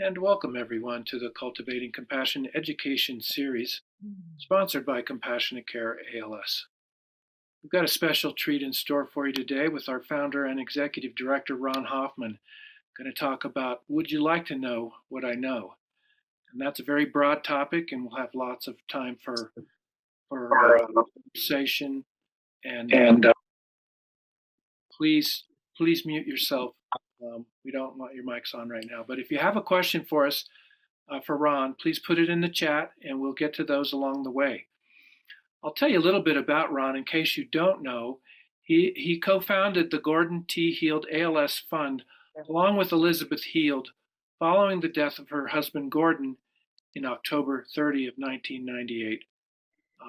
And welcome everyone to the Cultivating Compassion Education series, sponsored by Compassionate Care ALS. We've got a special treat in store for you today with our founder and executive director, Ron Hoffman, going to talk about Would You Like to Know What I Know? And that's a very broad topic, and we'll have lots of time for conversation. And please mute yourself. We don't want your mics on right now. But if you have a question for us, for Ron, please put it in the chat and we'll get to those along the way. I'll tell you a little bit about Ron in case you don't know. He co-founded the Gordon T. Heald ALS Fund along with Elizabeth Heald following the death of her husband Gordon in October 30 of 1998.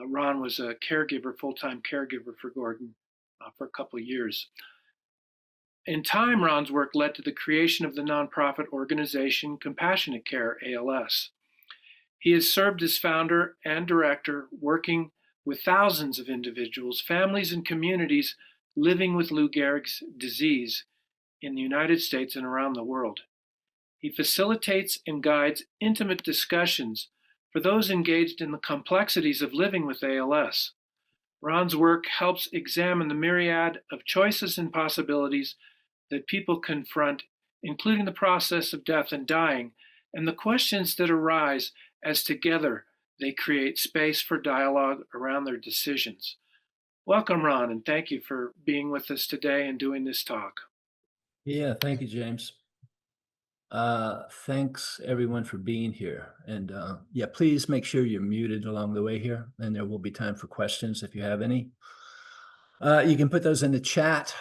Ron was a caregiver, full-time caregiver for Gordon for a couple of years. In time, Ron's work led to the creation of the nonprofit organization Compassionate Care ALS. He has served as founder and director, working with thousands of individuals, families, and communities living with Lou Gehrig's disease in the United States and around the world. He facilitates and guides intimate discussions for those engaged in the complexities of living with ALS. Ron's work helps examine the myriad of choices and possibilities that people confront, including the process of death and dying, and the questions that arise as together they create space for dialogue around their decisions. Welcome, Ron, and thank you for being with us today and doing this talk. Yeah, thank you, James. Thanks everyone for being here. And yeah, please make sure you're muted along the way here, and there will be time for questions if you have any. You can put those in the chat.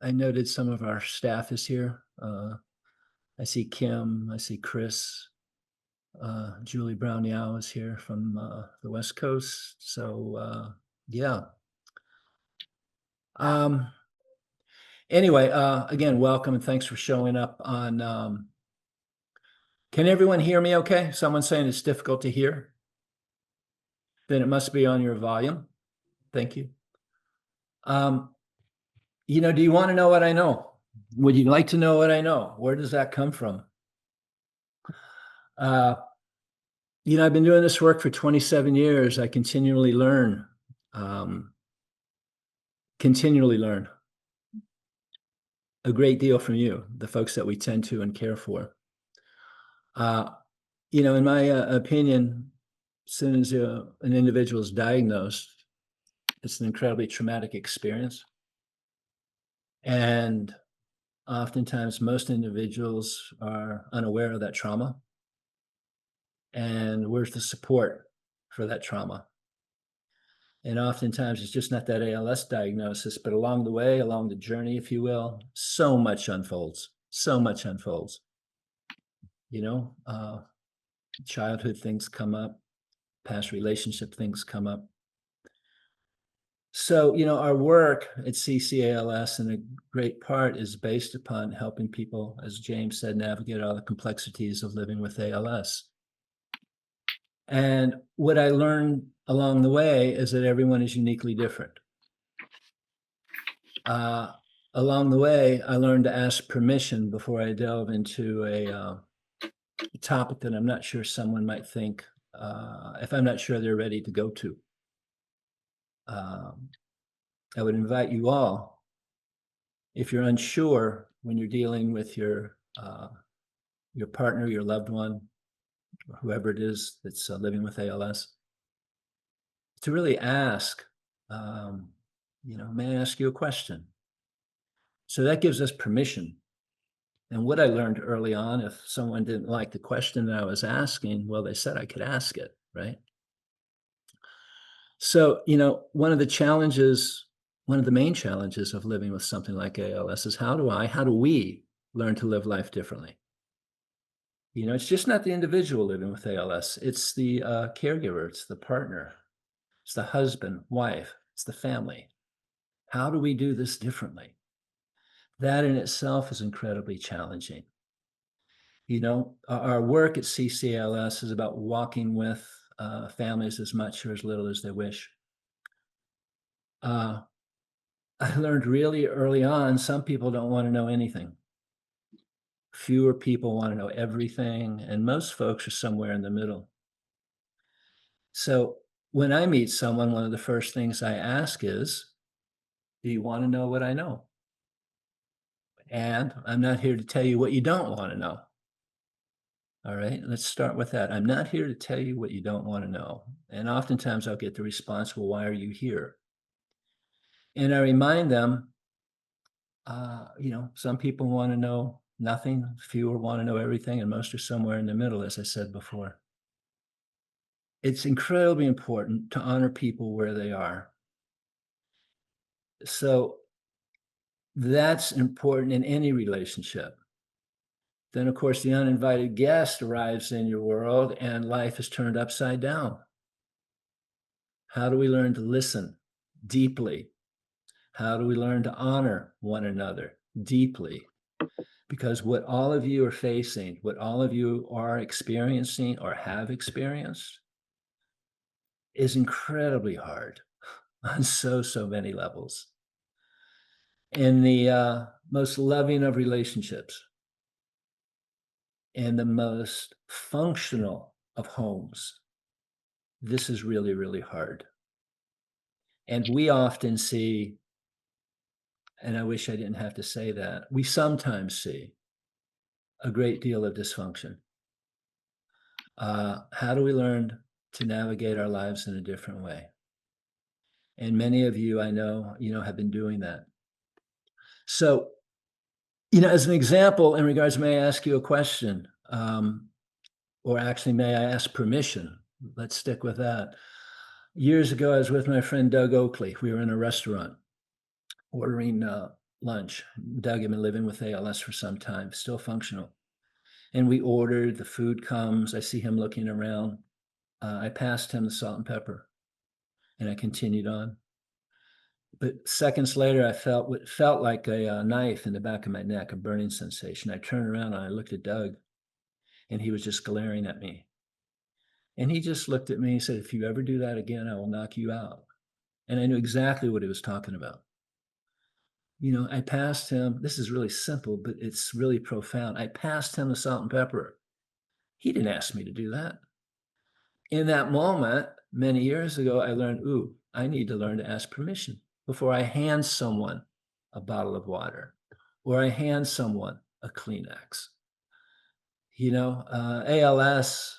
I noted some of our staff is here. I see Kim, I see Chris, Julie Brown-Yao is here from the West Coast. So yeah. Anyway, again, welcome and thanks for showing up on. Can everyone hear me okay? Someone's saying it's difficult to hear. Then it must be on your volume. Thank you. Do you want to know what I know? Would you like to know what I know? Where does that come from? I've been doing this work for 27 years. I continually learn. A great deal from you, the folks that we tend to and care for. In my opinion, as soon as an individual is diagnosed, it's an incredibly traumatic experience. And oftentimes, most individuals are unaware of that trauma. And where's the support for that trauma? And oftentimes, it's just not that ALS diagnosis, but along the way, along the journey, if you will, so much unfolds. Childhood things come up, past relationship things come up. So, our work at CCALS in a great part is based upon helping people, as James said, navigate all the complexities of living with ALS. And what I learned along the way is that everyone is uniquely different. Along the way, I learned to ask permission before I delve into a topic that I'm not sure someone might think, if I'm not sure they're ready to go to. I would invite you all, if you're unsure when you're dealing with your partner, your loved one, or whoever it is that's living with ALS, to really ask, may I ask you a question? So that gives us permission. And what I learned early on, if someone didn't like the question that I was asking, well, they said I could ask it, right? So, one of the main challenges of living with something like ALS is how do we learn to live life differently? It's just not the individual living with ALS. It's the caregiver, it's the partner, it's the husband, wife, it's the family. How do we do this differently? That in itself is incredibly challenging. Our work at CCALS is about walking with families as much or as little as they wish. I learned really early on, some people don't want to know anything. Fewer people want to know everything, and most folks are somewhere in the middle. So when I meet someone, one of the first things I ask is, do you want to know what I know? And I'm not here to tell you what you don't want to know. All right, let's start with that. I'm not here to tell you what you don't want to know. And oftentimes I'll get the response, well, why are you here? And I remind them, some people want to know nothing, fewer want to know everything, and most are somewhere in the middle, as I said before. It's incredibly important to honor people where they are. So that's important in any relationship. Then, of course, the uninvited guest arrives in your world and life is turned upside down. How do we learn to listen deeply? How do we learn to honor one another deeply? Because what all of you are facing, what all of you are experiencing or have experienced is incredibly hard on so many levels. In the most loving of relationships, in the most functional of homes, this is really, really hard. And we often see, and I wish I didn't have to say that, we sometimes see a great deal of dysfunction. How do we learn to navigate our lives in a different way? And many of you, I know, have been doing that. So, as an example, in regards, may I ask you a question? Or actually, may I ask permission? Let's stick with that. Years ago, I was with my friend Doug Oakley. We were in a restaurant ordering lunch. Doug had been living with ALS for some time, still functional. And we ordered, the food comes. I see him looking around. I passed him the salt and pepper, and I continued on. But seconds later, I felt what felt like a knife in the back of my neck, a burning sensation. I turned around and I looked at Doug, and he was just glaring at me. And he just looked at me and said, if you ever do that again, I will knock you out. And I knew exactly what he was talking about. I passed him, this is really simple, but it's really profound. I passed him the salt and pepper. He didn't ask me to do that. In that moment, many years ago, I learned, I need to learn to ask permission before I hand someone a bottle of water or I hand someone a Kleenex. ALS,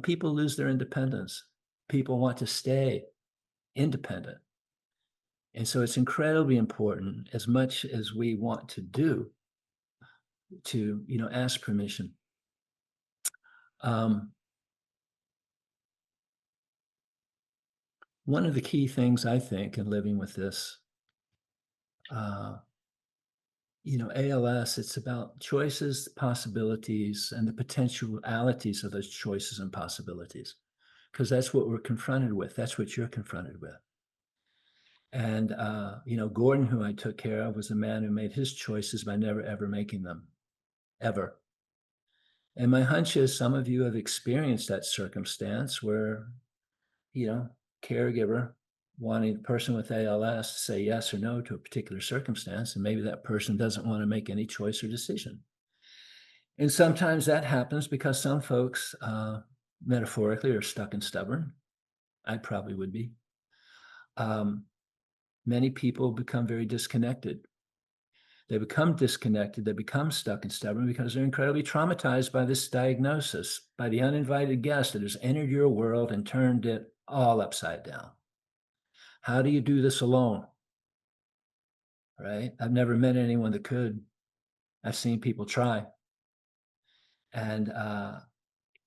people lose their independence. People want to stay independent. And so it's incredibly important, as much as we want to do, to, ask permission. One of the key things I think in living with this, ALS, it's about choices, possibilities, and the potentialities of those choices and possibilities, because that's what we're confronted with. That's what you're confronted with. And, Gordon, who I took care of, was a man who made his choices by never, ever making them, ever. And my hunch is some of you have experienced that circumstance where, caregiver wanting a person with ALS to say yes or no to a particular circumstance, and maybe that person doesn't want to make any choice or decision. And sometimes that happens because some folks, metaphorically, are stuck and stubborn. I probably would be. Many people become very disconnected. They become disconnected, they become stuck and stubborn because they're incredibly traumatized by this diagnosis, by the uninvited guest that has entered your world and turned it all upside down. How do you do this alone? Right? I've never met anyone that could. I've seen people try. And,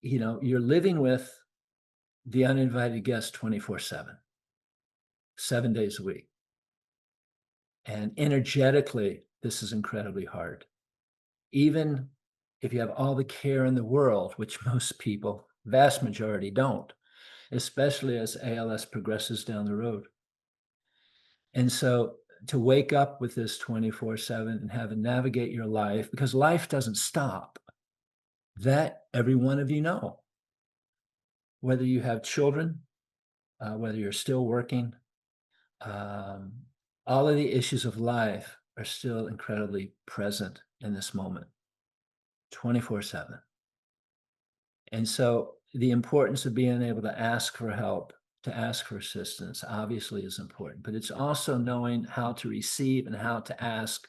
you're living with the uninvited guest 24/7, 7 days a week. And energetically, this is incredibly hard. Even if you have all the care in the world, which most people, vast majority, don't, especially as ALS progresses down the road. And so to wake up with this 24/7 and have to navigate your life, because life doesn't stop, that every one of you know. Whether you have children, whether you're still working, all of the issues of life are still incredibly present in this moment, 24/7. And so the importance of being able to ask for help, to ask for assistance, obviously is important, but it's also knowing how to receive and how to ask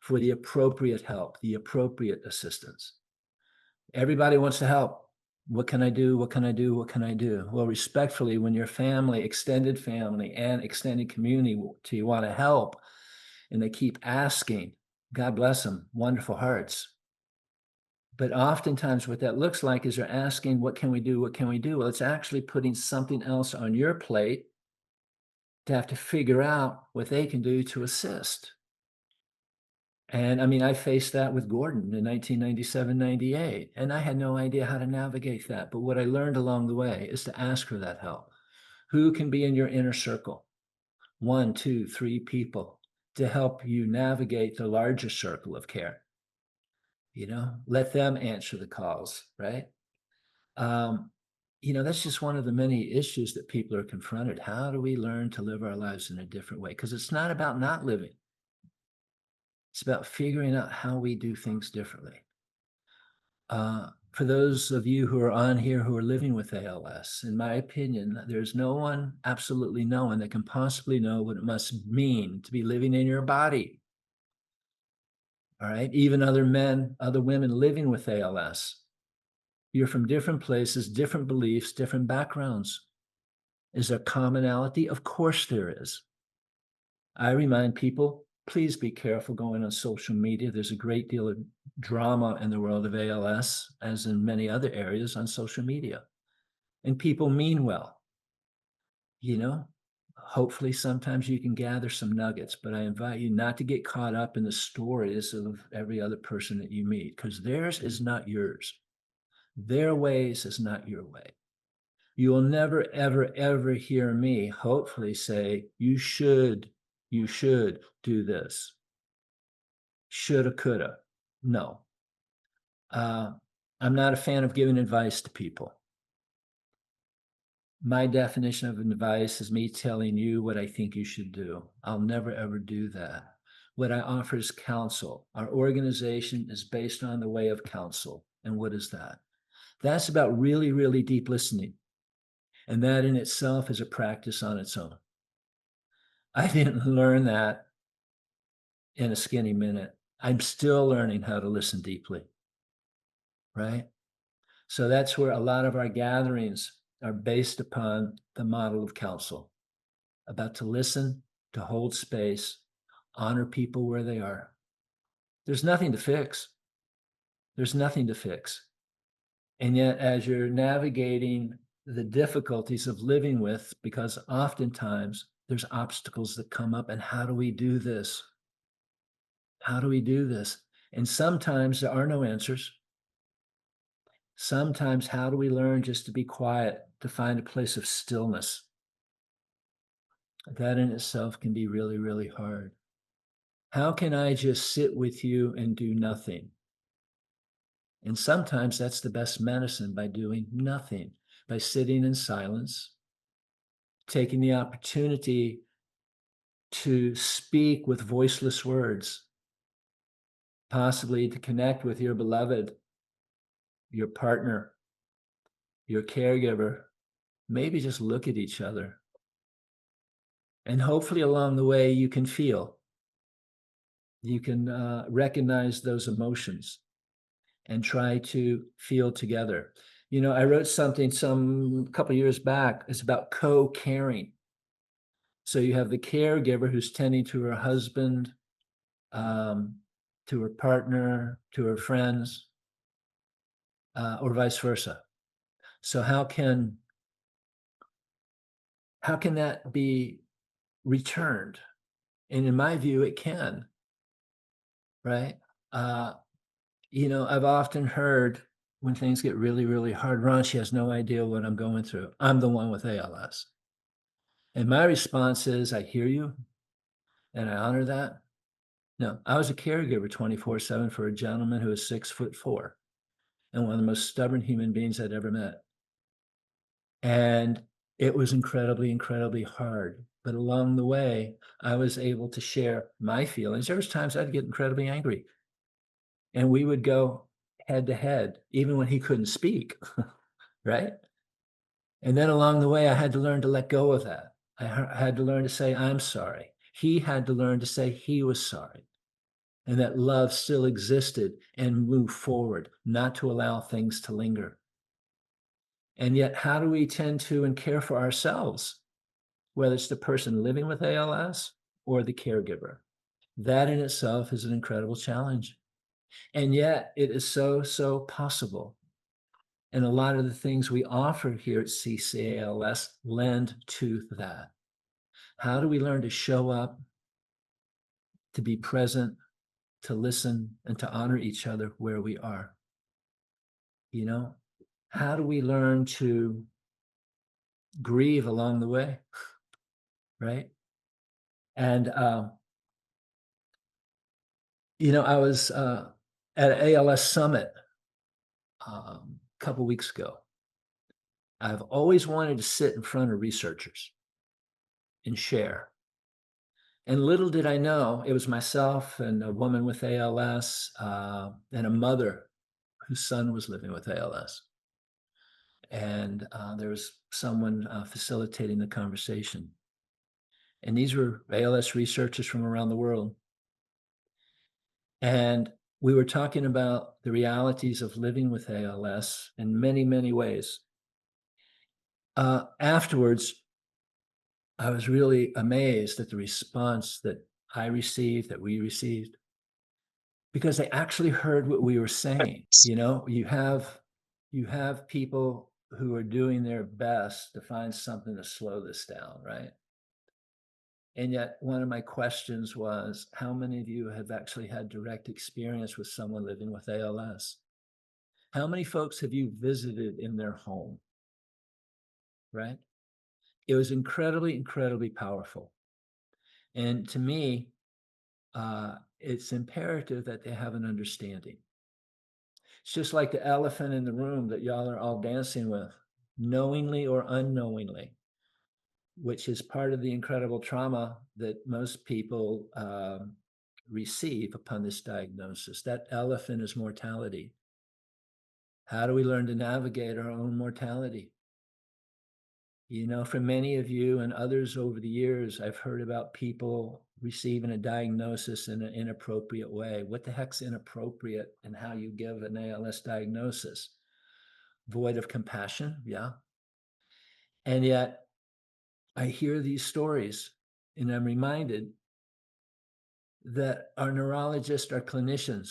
for the appropriate help, the appropriate assistance. Everybody wants to help. What can I do? What can I do? What can I do? Well, respectfully, when your family, extended family, and extended community to you want to help, and they keep asking, God bless them, wonderful hearts. But oftentimes, what that looks like is they're asking, what can we do? What can we do? Well, it's actually putting something else on your plate to have to figure out what they can do to assist. And I mean, I faced that with Gordon in 1997, 98, and I had no idea how to navigate that. But what I learned along the way is to ask for that help. Who can be in your inner circle? 1, 2, 3 people to help you navigate the larger circle of care. Let them answer the calls, right? Um, that's just one of the many issues that people are confronted. How do we learn to live our lives in a different way? Because it's not about not living. It's about figuring out how we do things differently. For those of you who are on here who are living with ALS, in my opinion, there's no one, absolutely no one, that can possibly know what it must mean to be living in your body. All right. Even other men, other women living with ALS. You're from different places, different beliefs, different backgrounds. Is there commonality? Of course there is. I remind people, please be careful going on social media. There's a great deal of drama in the world of ALS, as in many other areas on social media. And people mean well. Hopefully sometimes you can gather some nuggets, but I invite you not to get caught up in the stories of every other person that you meet, because theirs is not yours. Their ways is not your way. You will never, ever, ever hear me, hopefully, say, you should do this. Shoulda, coulda. No. I'm not a fan of giving advice to people. My definition of advice is me telling you what I think you should do. I'll never, ever do that. What I offer is counsel. Our organization is based on the way of counsel. And what is that? That's about really, really deep listening. And that in itself is a practice on its own. I didn't learn that in a skinny minute. I'm still learning how to listen deeply, right? So that's where a lot of our gatherings are based upon the model of counsel, about to listen, to hold space, honor people where they are. There's nothing to fix. There's nothing to fix. And yet, as you're navigating the difficulties of living with, because oftentimes there's obstacles that come up, and how do we do this? How do we do this? And sometimes there are no answers. Sometimes, how do we learn just to be quiet, to find a place of stillness? That in itself can be really, really hard. How can I just sit with you and do nothing? And sometimes that's the best medicine, by doing nothing, by sitting in silence, taking the opportunity to speak with voiceless words, possibly to connect with your beloved, your partner, your caregiver, maybe just look at each other. And hopefully along the way, you can feel, you can recognize those emotions and try to feel together. I wrote something a couple of years back. It's about co-caring. So you have the caregiver who's tending to her husband, to her partner, to her friends, or vice versa. So how can that be returned? And in my view, it can, right? I've often heard, when things get really, really hard, Ron, she has no idea what I'm going through. I'm the one with ALS. And my response is, I hear you and I honor that. No, I was a caregiver 24/7 for a gentleman who was 6'4" and one of the most stubborn human beings I'd ever met. And it was incredibly, incredibly hard. But along the way, I was able to share my feelings. There was times I'd get incredibly angry. and we would go head to head, even when he couldn't speak, right? And then along the way, I had to learn to let go of that. I had to learn to say, I'm sorry. He had to learn to say he was sorry and that love still existed and move forward, not to allow things to linger. And yet, how do we tend to and care for ourselves, whether it's the person living with ALS or the caregiver? That in itself is an incredible challenge. And yet, it is so, so possible. And a lot of the things we offer here at CCALS lend to that. How do we learn to show up, to be present, to listen, and to honor each other where we are? You know, how do we learn to grieve along the way, right? And I was at an ALS summit a couple weeks ago. I've always wanted to sit in front of researchers and share. And little did I know, it was myself and a woman with ALS and a mother whose son was living with ALS. And there was someone facilitating the conversation. And these were ALS researchers from around the world. And we were talking about the realities of living with ALS in many, many ways. Afterwards, I was really amazed at the response that I received, that we received, because they actually heard what we were saying. You have people who are doing their best to find something to slow this down, right? And yet, one of my questions was, how many of you have actually had direct experience with someone living with ALS? How many folks have you visited in their home? Right? It was incredibly, incredibly powerful. And to me, it's imperative that they have an understanding. It's just like the elephant in the room that y'all are all dancing with, knowingly or unknowingly, which is part of the incredible trauma that most people receive upon this diagnosis. That elephant is mortality. How do we learn to navigate our own mortality? For many of you and others over the years, I've heard about people receiving a diagnosis in an inappropriate way. What the heck's inappropriate in how you give an ALS diagnosis? Void of compassion, yeah. And yet, I hear these stories and I'm reminded that our neurologists are clinicians,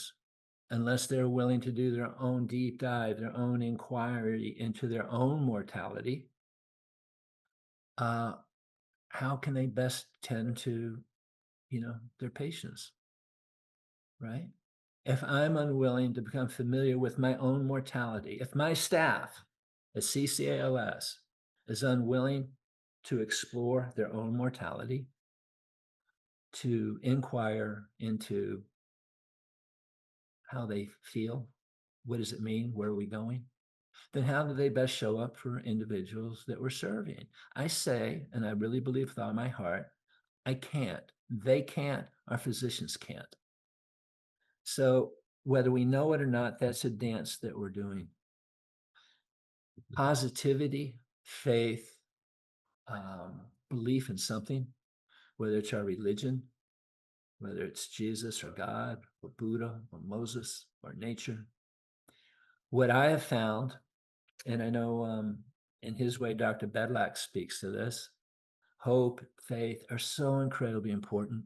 unless they're willing to do their own deep dive, their own inquiry into their own mortality. How can they best tend to their patients, right? If I'm unwilling to become familiar with my own mortality, if my staff at CCALS is unwilling to explore their own mortality, to inquire into how they feel, what does it mean, where are we going, then how do they best show up for individuals that we're serving? I say, and I really believe with all my heart, I can't. They can't. Our physicians can't. So whether we know it or not, that's a dance that we're doing. Positivity, faith, belief in something, whether it's our religion, whether it's Jesus or God or Buddha or Moses or nature. What I have found, and I know in his way, Dr. Bedlack speaks to this, hope, faith are so incredibly important.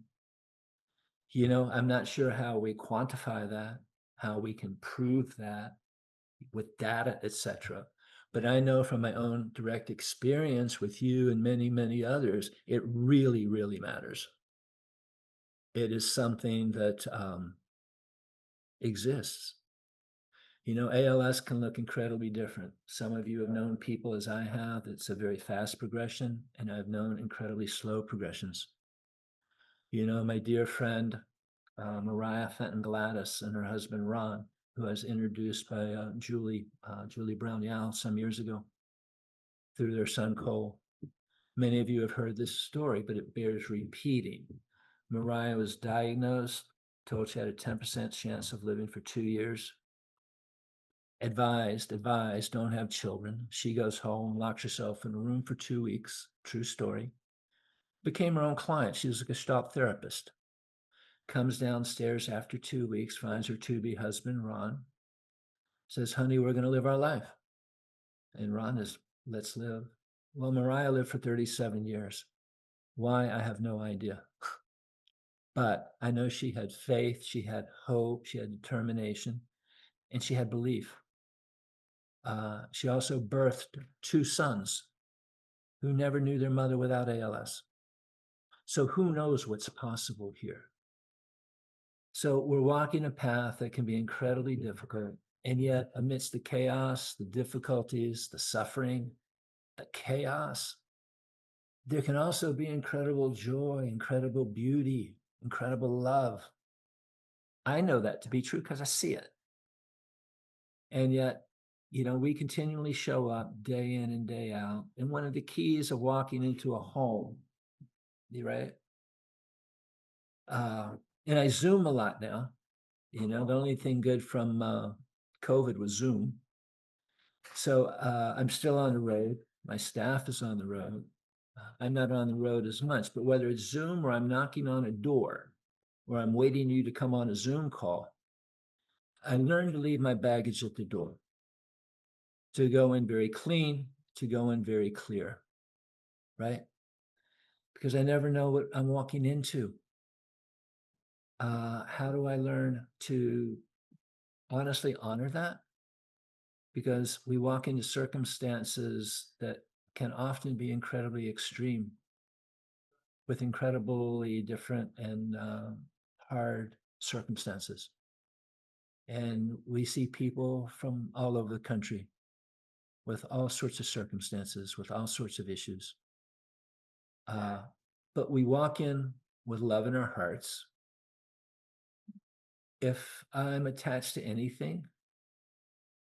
I'm not sure how we quantify that, how we can prove that with data, etc. But I know from my own direct experience with you and many, many others, it really, really matters. It is something that exists. ALS can look incredibly different. Some of you have known people, as I have, it's a very fast progression, and I've known incredibly slow progressions. My dear friend, Mariah Fenton Gladys, and her husband, Ron, who was introduced by Julie Brown Yao some years ago through their son, Cole. Many of you have heard this story, but it bears repeating. Mariah was diagnosed told she had a 10% chance of living for 2 years. Advised, don't have children. She goes home, locks herself in a room for 2 weeks. True story. Became her own client. She was a Gestalt therapist. Comes downstairs after 2 weeks, finds her to-be husband, Ron, says, honey, we're going to live our life. And Ron is, let's live. Well, Mariah lived for 37 years. Why? I have no idea. But I know she had faith, she had hope, she had determination, and she had belief. She also birthed 2 sons who never knew their mother without ALS. So who knows what's possible here? So we're walking a path that can be incredibly difficult. And yet, amidst the chaos, the difficulties, the suffering, the chaos, there can also be incredible joy, incredible beauty, incredible love. I know that to be true because I see it. And yet, we continually show up day in and day out. And one of the keys of walking into a home, right? And I Zoom a lot now. The only thing good from COVID was Zoom. So I'm still on the road. My staff is on the road. I'm not on the road as much, but whether it's Zoom or I'm knocking on a door or I'm waiting you to come on a Zoom call, I learned to leave my baggage at the door, to go in very clean, to go in very clear, right? Because I never know what I'm walking into. How do I learn to honestly honor that? Because we walk into circumstances that can often be incredibly extreme, with incredibly different and hard circumstances. And we see people from all over the country with all sorts of circumstances, with all sorts of issues. But we walk in with love in our hearts. If I'm attached to anything,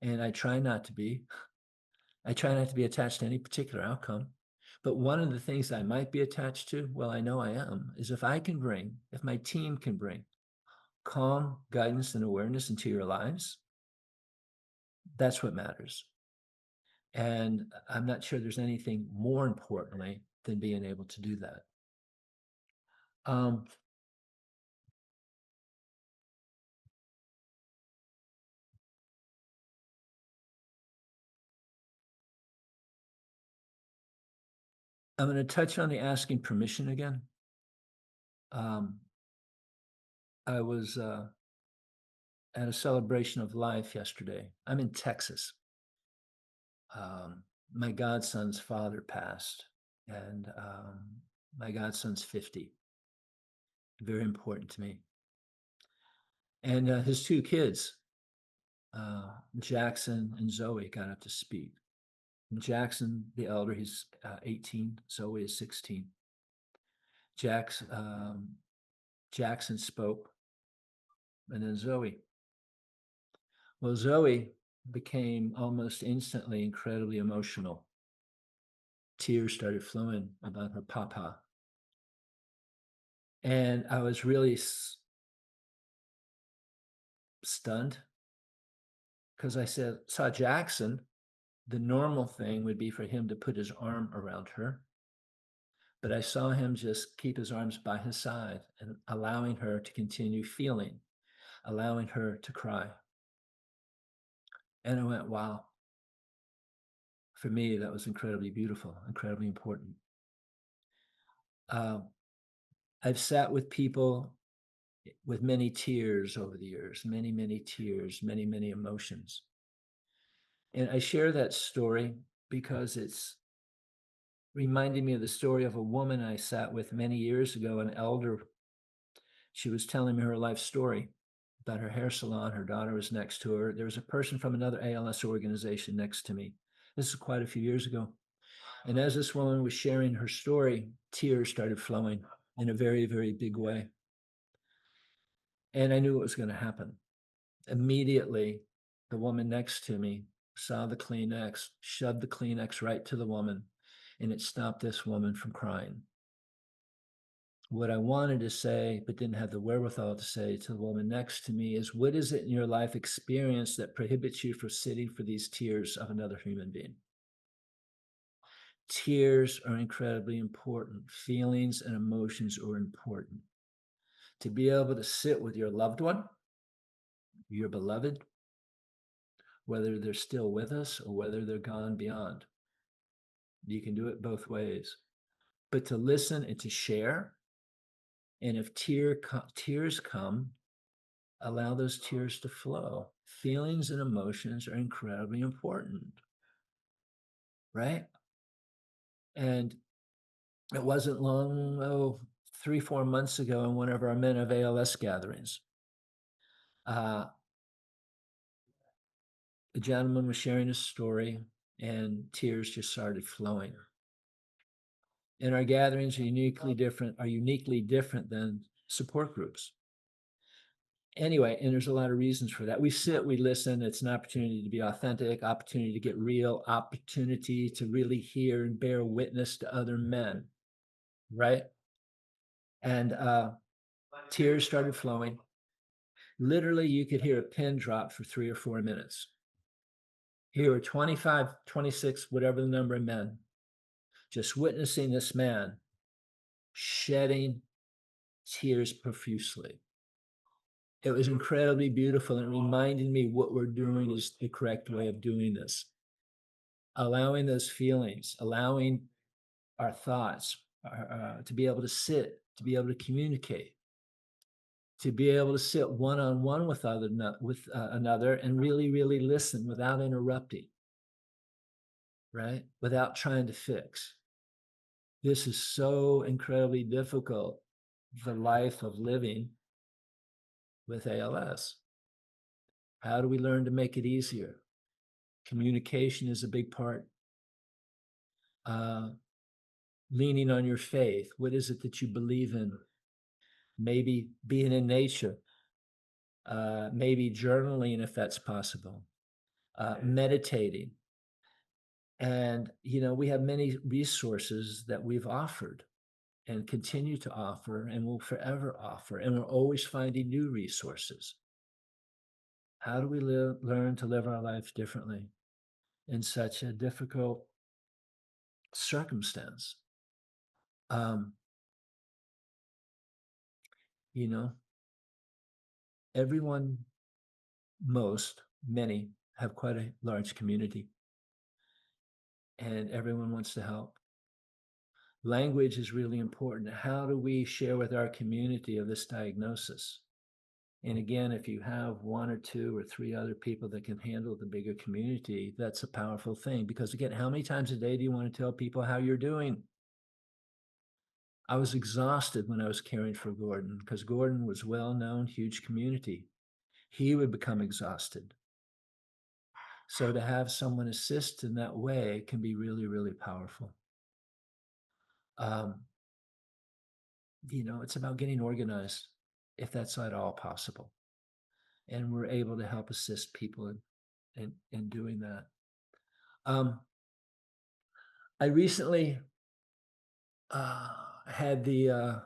and I try not to be attached to any particular outcome. But one of the things I might be attached to, well, I know I am, is if my team can bring calm, guidance, and awareness into your lives, that's what matters. And I'm not sure there's anything more importantly than being able to do that. I'm going to touch on the asking permission again. I was at a celebration of life yesterday. I'm in Texas. My godson's father passed, and my godson's 50. Very important to me. And his 2 kids, Jackson and Zoe, got up to speak. And Jackson, the elder, he's 18. Zoe is 16. Jackson spoke, and then Zoe. Well, Zoe became almost instantly incredibly emotional. Tears started flowing about her papa. And I was really stunned because I saw Jackson. The normal thing would be for him to put his arm around her. But I saw him just keep his arms by his side and allowing her to continue feeling, allowing her to cry. And I went, wow. For me, that was incredibly beautiful, incredibly important. I've sat with people with many tears over the years, many, many tears, many, many emotions. And I share that story because it's reminding me of the story of a woman I sat with many years ago, an elder. She was telling me her life story about her hair salon. Her daughter was next to her. There was a person from another ALS organization next to me. This is quite a few years ago. And as this woman was sharing her story, tears started flowing in a very, very big way. And I knew what was going to happen. Immediately, the woman next to me saw the Kleenex, shoved the Kleenex right to the woman, and it stopped this woman from crying. What I wanted to say, but didn't have the wherewithal to say to the woman next to me is, what is it in your life experience that prohibits you from sitting for these tears of another human being? Tears are incredibly important. Feelings and emotions are important. To be able to sit with your loved one, your beloved, whether they're still with us or whether they're gone beyond. You can do it both ways. But to listen and to share, and if tears come, allow those tears to flow. Feelings and emotions are incredibly important, right? And it wasn't long, 3-4 months ago in one of our Men of ALS gatherings, a gentleman was sharing his story and tears just started flowing. And our gatherings are uniquely different than support groups. Anyway, and there's a lot of reasons for that. We sit, we listen. It's an opportunity to be authentic, opportunity to get real, opportunity to really hear and bear witness to other men, right? And tears started flowing. Literally, you could hear a pin drop for 3 or 4 minutes. Here were 25, 26, whatever the number of men, just witnessing this man shedding tears profusely. It was incredibly beautiful, and it reminded me what we're doing is the correct way of doing this. Allowing those feelings, allowing our thoughts to be able to sit, to be able to communicate, to be able to sit one-on-one with another and really, really listen without interrupting, right? Without trying to fix. This is so incredibly difficult, the life of living with ALS. How do we learn to make it easier? Communication is a big part. Leaning on your faith. What is it that you believe in? Maybe being in nature. Maybe journaling if that's possible. Meditating. And, we have many resources that we've offered and continue to offer and will forever offer. And we're always finding new resources. How do we learn to live our life differently in such a difficult circumstance? You know, everyone, many have quite a large community, and everyone wants to help. Language is really important. How do we share with our community of this diagnosis? And again, if you have 1 or 2 or 3 other people that can handle the bigger community, that's a powerful thing. Because again, how many times a day do you want to tell people how you're doing? I was exhausted when I was caring for Gordon because Gordon was well-known, huge community. He would become exhausted. So to have someone assist in that way can be really, really powerful. It's about getting organized, if that's at all possible. And we're able to help assist people in doing that. I recently had the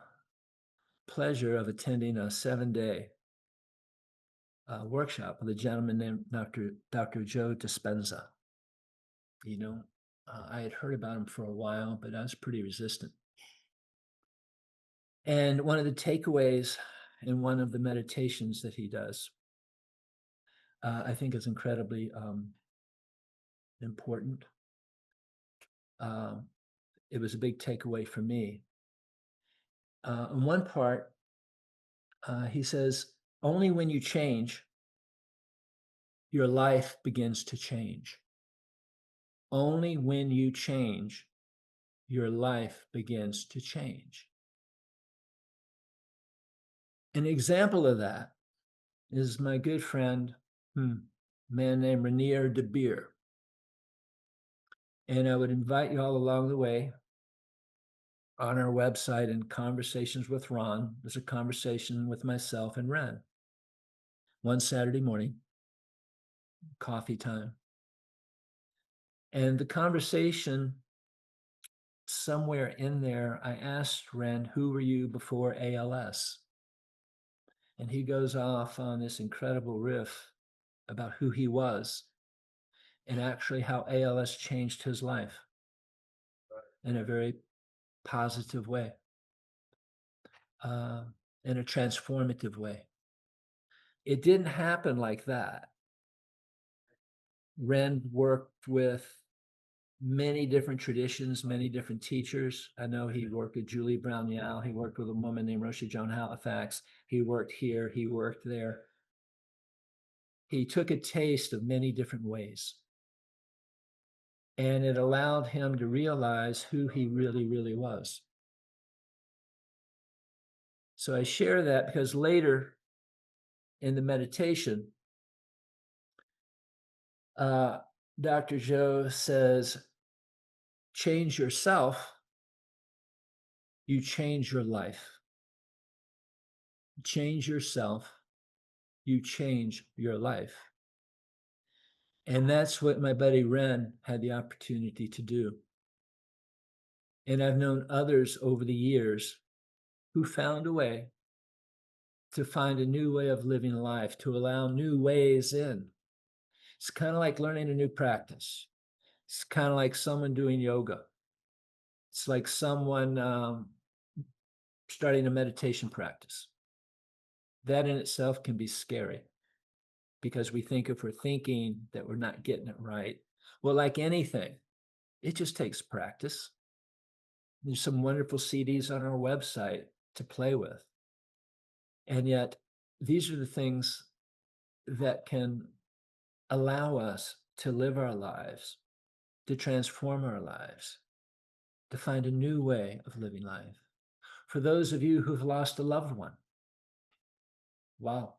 pleasure of attending a 7-day workshop with a gentleman named Dr. Joe Dispenza. I had heard about him for a while, but I was pretty resistant. And one of the takeaways in one of the meditations that he does, I think is incredibly important. It was a big takeaway for me. In one part, he says, only when you change, your life begins to change. Only when you change, your life begins to change. An example of that is my good friend, a man named Rainier de Beer. And I would invite you all along the way on our website and Conversations with Ron. There's a conversation with myself and Ren. One Saturday morning, coffee time. And the conversation somewhere in there, I asked Ren, who were you before ALS? And he goes off on this incredible riff about who he was and actually how ALS changed his life in a very positive way, uh, in a transformative way. It didn't happen like that. Ren worked with many different traditions, many different teachers. I know he worked with Julie Brown Yao. He worked with a woman named Roshi Joan Halifax. He worked here. He worked there. He took a taste of many different ways. And it allowed him to realize who he really, really was. So I share that because later in the meditation, Dr. Joe says, change yourself, you change your life. Change yourself, you change your life. And that's what my buddy Ren had the opportunity to do. And I've known others over the years who found a way to find a new way of living life, to allow new ways in. It's kind of like learning a new practice. It's kind of like someone doing yoga. It's like someone starting a meditation practice. That in itself can be scary because we think if we're thinking that we're not getting it right. Well, like anything, it just takes practice. There's some wonderful CDs on our website to play with. And yet, these are the things that can allow us to live our lives, to transform our lives, to find a new way of living life. For those of you who've lost a loved one, wow,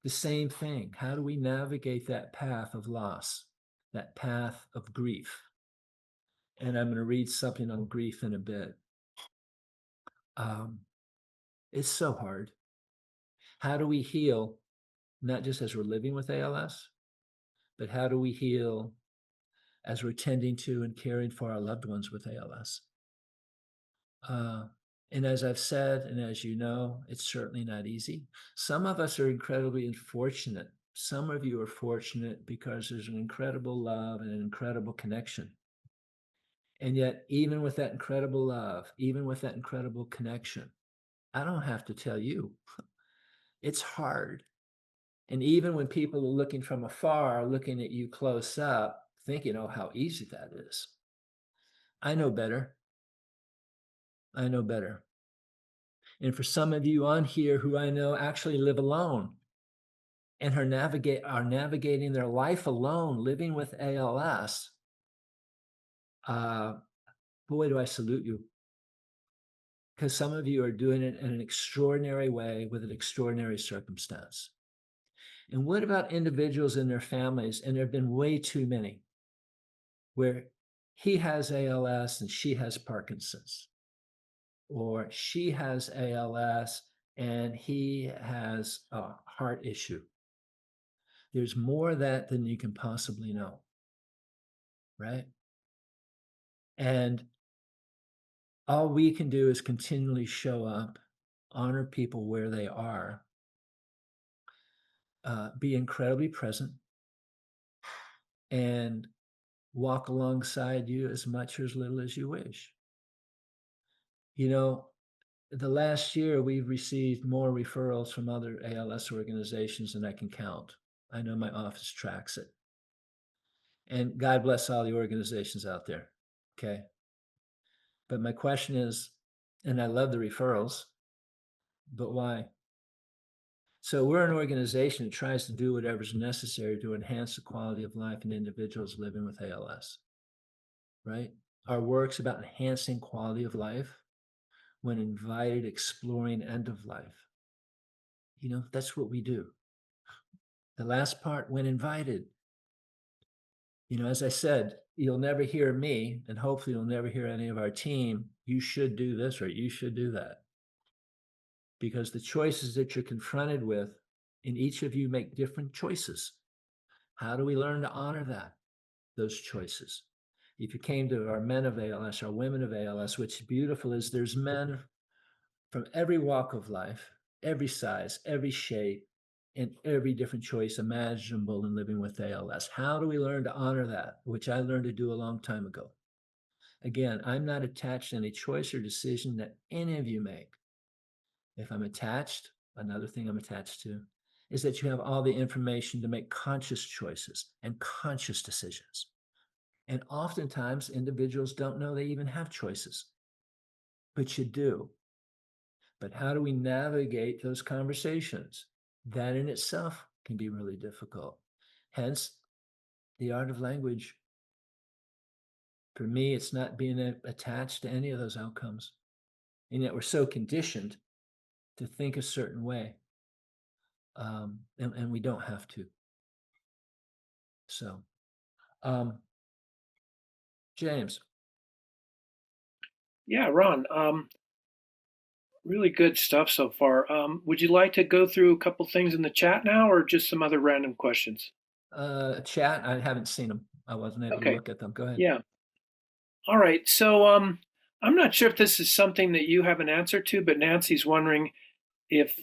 the same thing. How do we navigate that path of loss, that path of grief? And I'm going to read something on grief in a bit. It's so hard. How do we heal, not just as we're living with ALS, but how do we heal as we're tending to and caring for our loved ones with ALS? And as I've said, and as you know, it's certainly not easy. Some of us are incredibly unfortunate. Some of you are fortunate because there's an incredible love and an incredible connection. And yet, even with that incredible love, even with that incredible connection, I don't have to tell you, it's hard. And even when people are looking from afar, looking at you close up, thinking, oh, how easy that is. I know better. I know better. And for some of you on here who I know actually live alone and are navigating their life alone, living with ALS, boy, do I salute you. Because some of you are doing it in an extraordinary way with an extraordinary circumstance. And what about individuals and their families? And there have been way too many where he has ALS and she has Parkinson's, or she has ALS and he has a heart issue. There's more of that than you can possibly know, right? And all we can do is continually show up, honor people where they are, be incredibly present, and walk alongside you as much or as little as you wish. You know, the last year we've received more referrals from other ALS organizations than I can count. I know my office tracks it. And God bless all the organizations out there, okay? But my question is, and I love the referrals, but why? So we're an organization that tries to do whatever's necessary to enhance the quality of life in individuals living with ALS, right? Our work's about enhancing quality of life when invited, exploring end of life. You know, that's what we do. The last part, when invited. You know, as I said, you'll never hear me, and hopefully you'll never hear any of our team, you should do this or you should do that. Because the choices that you're confronted with, and each of you make different choices. How do we learn to honor that, those choices? if you came to our men of ALS, our women of ALS, what's beautiful is there's men from every walk of life, every size, every shape, and every different choice imaginable in living with ALS. How do we learn to honor that? Which I learned to do a long time ago. Again, I'm not attached to any choice or decision that any of you make. If I'm attached, another thing I'm attached to is that you have all the information to make conscious choices and conscious decisions. And oftentimes, individuals don't know they even have choices, but you do. But how do we navigate those conversations? That in itself can be really difficult. Hence, the art of language. For me, it's not being attached to any of those outcomes. And yet we're so conditioned to think a certain way. And we don't have to. So, James. Yeah, Ron, really good stuff so far. Would you like to go through a couple things in the chat now or just some other random questions? Chat, I haven't seen them. I wasn't able to Okay, look at them. Go ahead. yeah. All right, so I'm not sure if this is something that you have an answer to, but Nancy's wondering if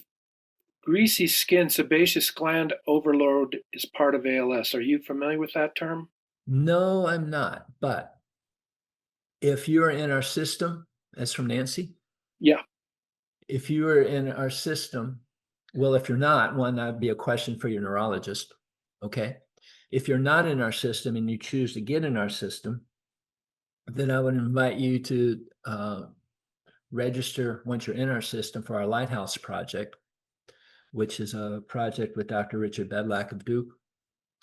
greasy skin sebaceous gland overload is part of ALS. Are you familiar with that term? No, I'm not. But if you're in our system, that's from Nancy. Yeah. If you are in our system, well, if you're not, one, that'd be a question for your neurologist. Okay. If you're not in our system and you choose to get in our system, then I would invite you to register once you're in our system for our Lighthouse Project, which is a project with Dr. Richard Bedlack of Duke,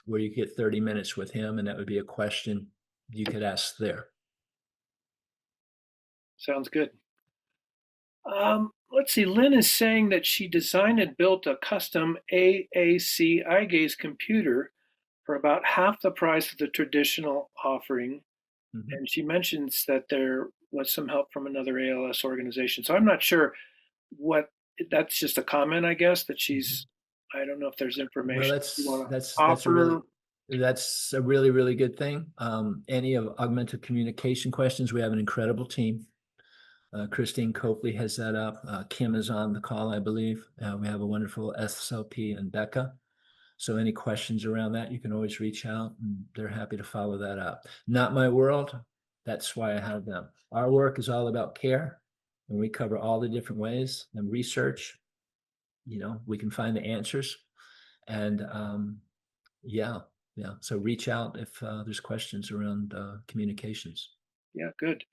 where you get 30 minutes with him, and that would be a question you could ask there. Sounds good. Let's see. Lynn is saying that she designed and built a custom AAC eye gaze computer for about half the price of the traditional offering. Mhm. And she mentions that there was some help from another ALS organization. So I'm not sure what that's just a comment, I guess, that she's, I don't know if there's Well, information you want to that's a offer. really really good thing. Any of augmented communication questions, we have an incredible team. Christine Copley has that up. Kim is on the call, I believe. We have a wonderful SLP and Becca. So any questions around that, you can always reach out, and they're happy to follow that up. Not my world. That's why I have them. Our work is all about care, and we cover all the different ways and research. We can find the answers, and yeah. So reach out if there's questions around communications. Yeah, good.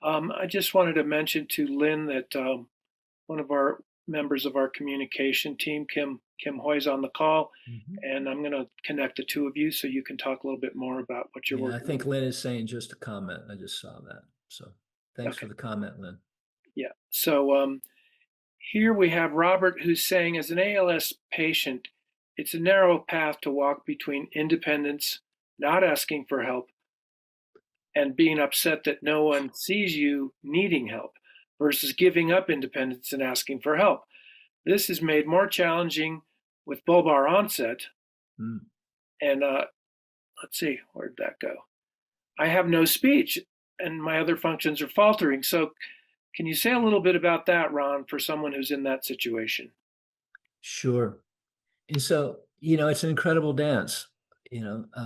I just wanted to mention to Lynn that one of our members of our communication team, Kim Hoy's on the call, and I'm going to connect the two of you so you can talk a little bit more about what you're Yeah, I working think on. Lynn is saying just a comment. I just saw that. So thanks for Okay. the comment, Lynn. Yeah. So here we have Robert who's saying, as an ALS patient, it's a narrow path to walk between independence, not asking for help, and being upset that no one sees you needing help versus giving up independence and asking for help. This is made more challenging with bulbar onset. Mm. And let's see, where'd that go? I have no speech and my other functions are faltering. So, can you say a little bit about that, Ron, for someone who's in that situation? Sure. And so, it's an incredible dance.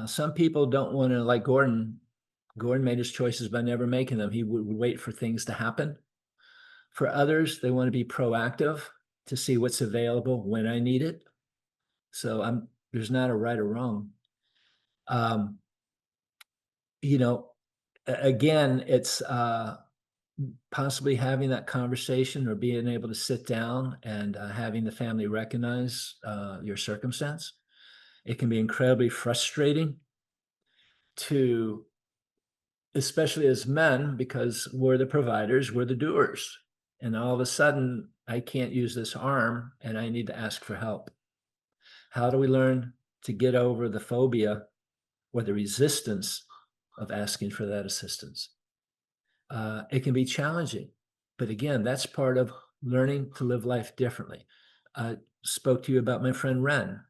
Some people don't want to, like Gordon. Gordon made his choices by never making them. He would wait for things to happen. For others, they want to be proactive to see what's available when I need it. So there's not a right or wrong. Um, again, it's possibly having that conversation or being able to sit down and having the family recognize your circumstance. It can be incredibly frustrating to, especially as men, because we're the providers, we're the doers. And all of a sudden, I can't use this arm and I need to ask for help. How do we learn to get over the phobia or the resistance of asking for that assistance? It can be challenging, but again, that's part of learning to live life differently. I spoke to you about my friend Ren.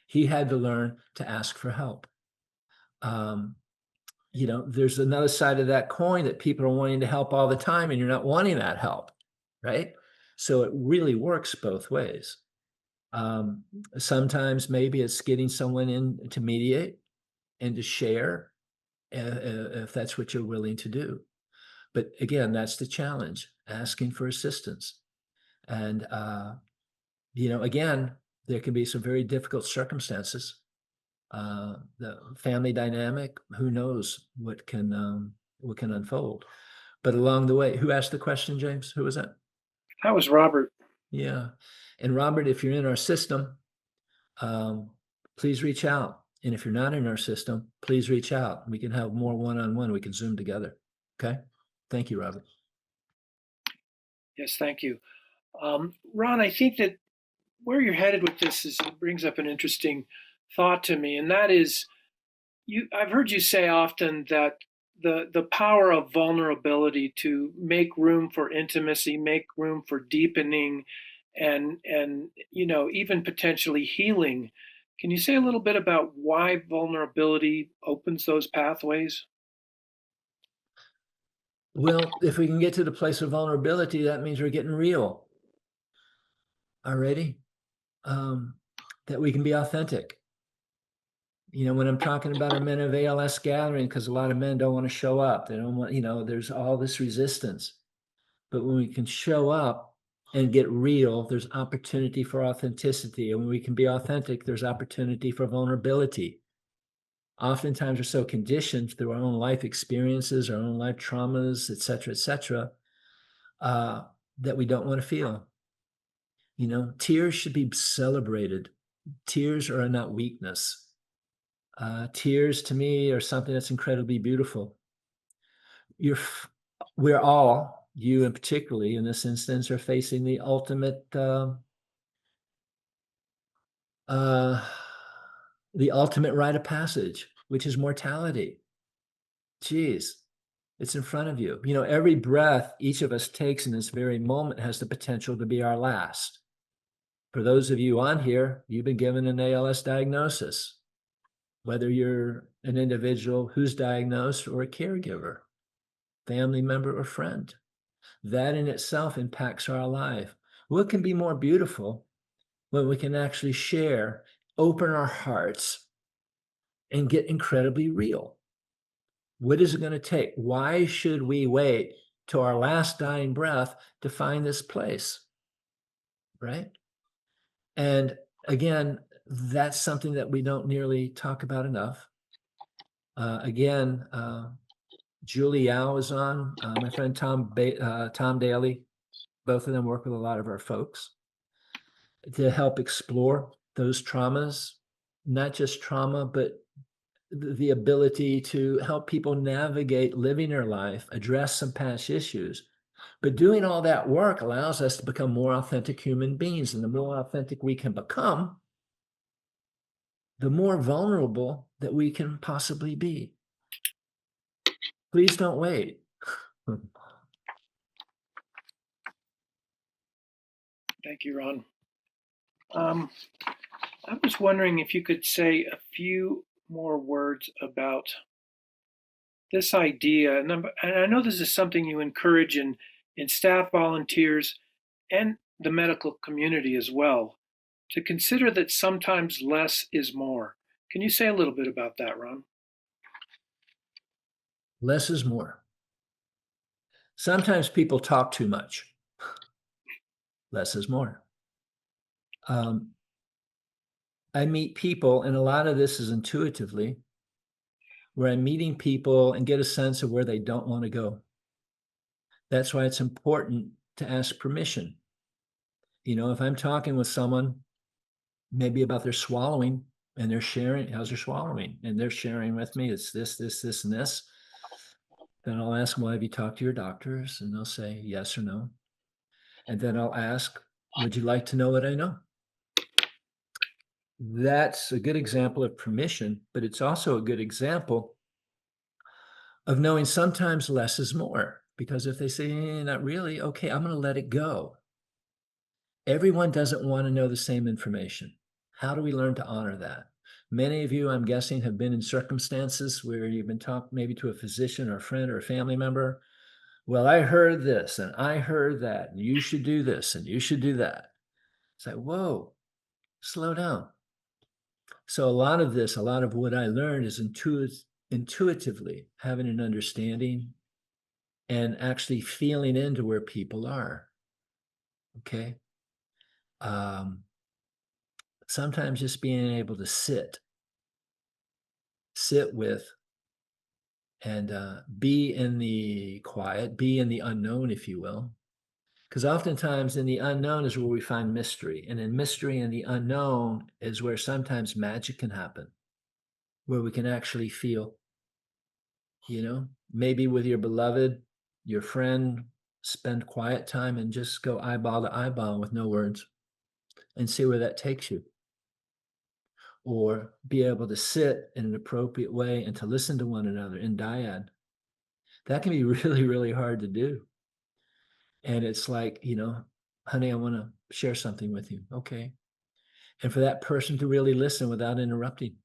He had to learn to ask for help. there's another side of that coin that people are wanting to help all the time, and you're not wanting that help, right? So it really works both ways. Um, Sometimes maybe it's getting someone in to mediate and to share, if that's what you're willing to do. But again, that's the challenge, asking for assistance. And, again, there can be some very difficult circumstances. The family dynamic, who knows what can unfold. But along the way, who asked the question, James? Who was that? That was Robert. Yeah. And Robert, if you're in our system, um, please reach out. And if you're not in our system, please reach out. We can have more one-on-one. We can Zoom together. Okay. Thank you, Robert. Yes, thank you. Ron, I think that where you're headed with this brings up an interesting thought to me, and that is, I've heard you say often that the power of vulnerability to make room for intimacy, make room for deepening, and even potentially healing. Can you say a little bit about why vulnerability opens those pathways? Well, if we can get to the place of vulnerability, that means we're getting real already. Um, that we can be authentic. When I'm talking about our Men of ALS gathering, because a lot of men don't want to show up. They don't want, there's all this resistance. But when we can show up and get real, there's opportunity for authenticity. And when we can be authentic, there's opportunity for vulnerability. Oftentimes we're so conditioned through our own life experiences, our own life traumas, et cetera, that we don't want to feel. Tears should be celebrated. Tears are not weakness. Tears to me are something that's incredibly beautiful. We're all, you and particularly in this instance, are facing the ultimate rite of passage, which is mortality. Geez, it's in front of you. Every breath each of us takes in this very moment has the potential to be our last. For those of you on here, you've been given an ALS diagnosis, whether you're an individual who's diagnosed or a caregiver, family member, or friend. That in itself impacts our life. What can be more beautiful when we can actually share, open our hearts, and get incredibly real? What is it going to take? Why should we wait to our last dying breath to find this place? Right? And again, that's something that we don't nearly talk about enough. Again, Julie Yao is on, my friend Tom Daly. Both of them work with a lot of our folks to help explore those traumas, not just trauma, but the ability to help people navigate living their life, address some past issues. But doing all that work allows us to become more authentic human beings. And the more authentic we can become, the more vulnerable that we can possibly be. Please don't wait. Thank you, Ron. I was wondering if you could say a few more words about this idea, and I know this is something you encourage in staff volunteers and the medical community as well, to consider that sometimes less is more. Can you say a little bit about that, Ron? Less is more. Sometimes people talk too much. Less is more. I meet people, and a lot of this is intuitively, where I'm meeting people and get a sense of where they don't want to go. That's why it's important to ask permission. If I'm talking with someone, maybe about their swallowing, and they're sharing, how's their swallowing? And they're sharing with me, it's this, and this. Then I'll ask them, well, have you talked to your doctors? And they'll say yes or no. And then I'll ask, would you like to know what I know? That's a good example of permission, but it's also a good example of knowing sometimes less is more. Because if they say, not really, okay, I'm going to let it go. Everyone doesn't want to know the same information. How do we learn to honor that? Many of you, I'm guessing, have been in circumstances where you've been talking maybe to a physician or a friend or a family member. Well, I heard this and I heard that, and you should do this and you should do that. It's like, whoa, slow down. So a lot of this, a lot of what I learned is intuitively having an understanding and actually feeling into where people are. Okay. Um, Sometimes just being able to sit with and be in the quiet, be in the unknown, if you will. Because oftentimes in the unknown is where we find mystery. And in mystery and the unknown is where sometimes magic can happen, where we can actually feel, maybe with your beloved, your friend, spend quiet time and just go eyeball to eyeball with no words and see where that takes you. Or be able to sit in an appropriate way and to listen to one another in dyad. That can be really, really hard to do. And it's like, honey, I want to share something with you. Okay. And for that person to really listen without interrupting,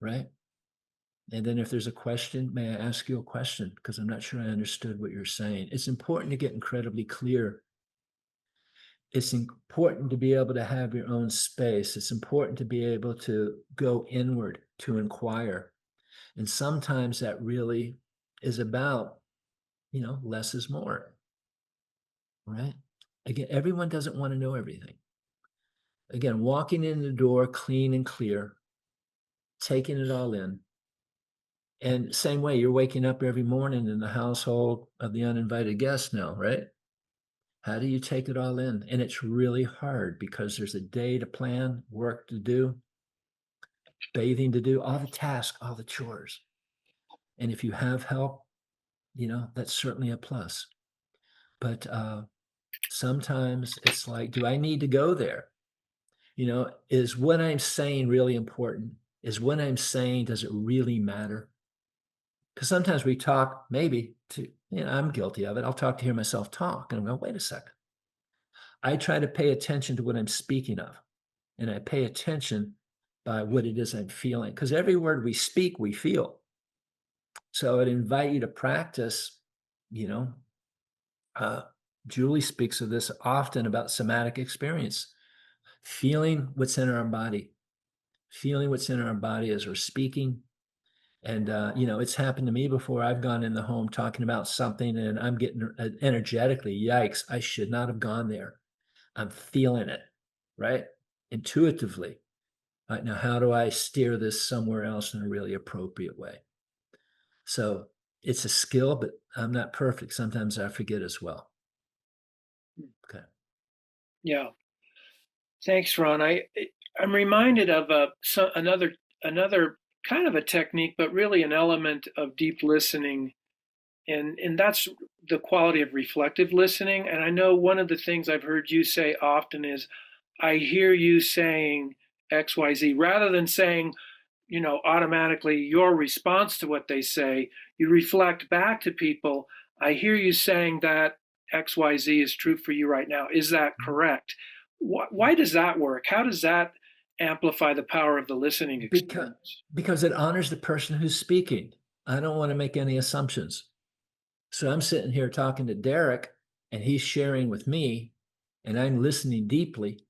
right? And then if there's a question, may I ask you a question? Because I'm not sure I understood what you're saying. It's important to get incredibly clear. It's important to be able to have your own space. It's important to be able to go inward, to inquire. And sometimes that really is about, less is more, right? Again, everyone doesn't want to know everything. Again, walking in the door clean and clear, taking it all in. And same way, you're waking up every morning in the household of the uninvited guest now, right? How do you take it all in? And it's really hard because there's a day to plan, work to do, bathing to do, all the tasks, all the chores. And if you have help, that's certainly a plus. But sometimes it's like, do I need to go there? Is what I'm saying really important? Is what I'm saying, does it really matter? Because sometimes we talk maybe to, I'm guilty of it. I'll talk to hear myself talk and I'm going, wait a second. I try to pay attention to what I'm speaking of. And I pay attention by what it is I'm feeling. Because every word we speak, we feel. So I'd invite you to practice, you know, uh, Julie speaks of this often about somatic experience, feeling what's in our body, feeling what's in our body as we're speaking. And, it's happened to me before. I've gone in the home talking about something and I'm getting energetically, yikes, I should not have gone there. I'm feeling it, right? Intuitively. Right now, how do I steer this somewhere else in a really appropriate way? So it's a skill, but I'm not perfect. Sometimes I forget as well. Okay. Yeah. Thanks, Ron. I'm reminded of another kind of a technique, but really an element of deep listening, and that's the quality of reflective listening. And I know one of the things I've heard you say often is, "I hear you saying X, Y, Z," rather than saying, automatically your response to what they say. You reflect back to people, "I hear you saying that XYZ is true for you right now. Is that correct?" Why does that work? How does that amplify the power of the listening Because experience? because it honors the person who's speaking. I don't want to make any assumptions. So I'm sitting here talking to Derek and he's sharing with me and I'm listening deeply